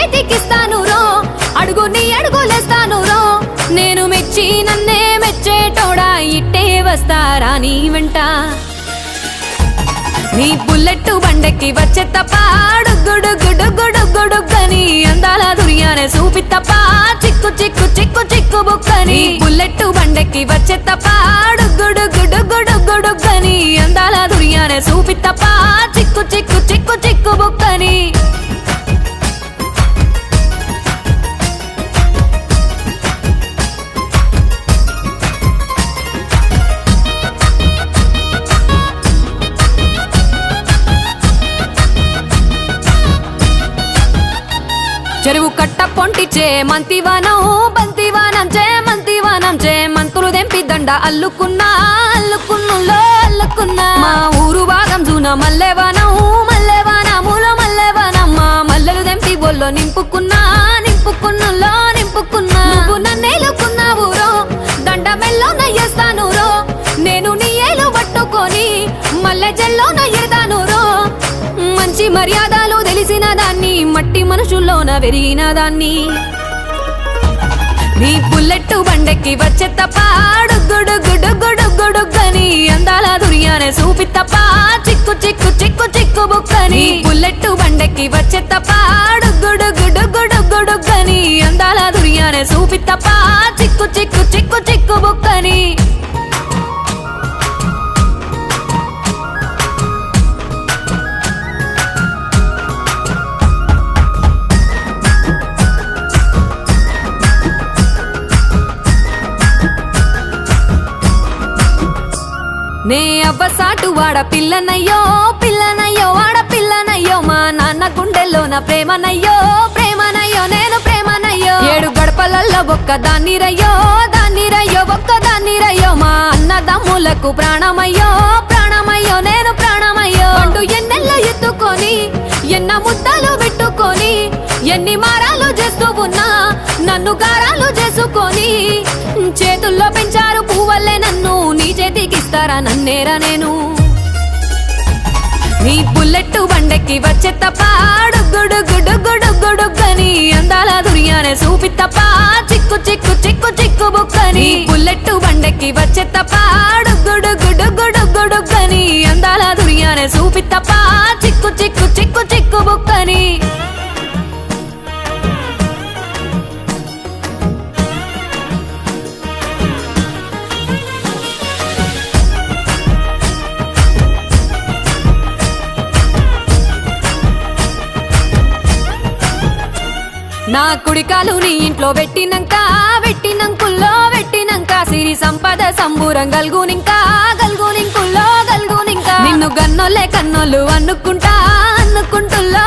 చేతికిస్తాను రో, అడుగు నీ అడుగులేస్తాను రో. నేను మెచ్చి నన్నే మెచ్చేటోడా, ఇట్టే వస్తారా నీ వెంట. నీ బుల్లెట్ బండెక్కి వచ్చే తప్ప డుగ్గుడుగ్గుడుగ్గుడుగ్గుడుగ్గని అందాల దుర్యానే చూపి తప్ప చిక్కు చిక్కు చిక్కు చిక్కు బుక్కని. బుల్లెట్ బండెక్కి వచ్చే తప్ప డుగ్గుడుగ్గుడుగ్గుడుగ్గుడుగ్గని అందాల దుర్యానే చూపి తప్ప చిక్కు చిక్కు చిక్కు చిక్కు బుక్కని. చెరువు కట్ట పొంటిచే మంతివానం బంతివానం చే మంతివానం చే మంతులు దెంపి దండ అల్లుకున్నా అల్లుకున్నులో అల్లుకున్నా. మా ఊరు భాగం జూన మల్లెవానం మల్లెవానములో మల్లెవానమ్మ మల్లెలు దెంపి బొల్లో నింపుకున్నా నింపుకున్నులో నింపుకున్నా. నువ్వు నన్నేలుకున్నావు రో, దండ మెల్లో నయ్యేస్తాను రో. నేను నీ ఏలు పట్టుకొని మల్లె జల్లో నయ్యేదాను రో. మంచి మర్యాదలు తెలిసిన దాన్ని, మట్టి మనుషుల్లోన వెరిగిన దాన్ని. నీ బుల్లెట్ బండెక్కి వచ్చే తప్ప డుగ్గుడుగ్గుడుగ్గుడుగ్గుడుగ్గని అందాల దుర్యానే చూపి తప్ప చిక్కు చిక్కు చిక్కు చిక్కు బుక్కని. బుల్లెట్ బండెక్కి వచ్చే తప్ప డుగ్గుడుగ్గుడుగ్గుడుగ్గుడుగ్గని అందాల దుర్యానే చూపి తప్ప చిక్కు చిక్కు చిక్కు చిక్కు బుక్కని. నే అవ్వసాటు వాడ పిల్లనయ్యో పిల్లనయ్యో వాడ పిల్లనయ్యో. మా నాన్న గుండెల్లోన ప్రేమనయ్యో ప్రేమనయ్యో నేను ప్రేమనయ్యో. 7 గడపలల్లో ఒక్క దాన్ని రయ్యో దాన్ని రయ్యో ఒక్క దాన్ని రయ్యో. మా అన్నదమ్ములకు ప్రాణమయ్యో ప్రాణమయ్యో నేను ప్రాణమయ్యో. అంటూ ఎన్నెల్లో ఎత్తుకొని ఎన్న ముద్దలు పెట్టుకొని ఎన్ని మారాలు చేస్తూ ఉన్నా నన్ను గారాలు చేసుకొని. చేతుల్లో పెంచారు పువ్వల్లే నన్ను, నీ చేతికిస్తారా నన్నేరా నేను. నీ బుల్లెట్ బండెక్కి వచ్చే తప్ప డుగ్గుడుగ్గుడుగ్గుడుగ్గుడుగ్గని అందాల దుర్యానే చూపి తప్ప చిక్కు చిక్కు చిక్కు చిక్కు బుక్కని. బుల్లెట్ బండెక్కి వచ్చే తప్ప డుగ్గుడుగ్గుడుగ్గుడుగ్గుడుగ్గని అందాల దుర్యానే చూపి తప్ప చిక్కు చిక్కు చిక్కు చిక్కు బుక్కని. నా కుడికాలు నీ ఇంట్లో పెట్టినంక పెట్టినంకుల్లో పెట్టినంక సిరి సంపద సంబూరం గల్గునింకా గల్గునింకుల్లో గల్గునింకా. నిన్ను గన్నోలే కన్నోళ్ళు అనుకుంటా అనుకుంటుల్లో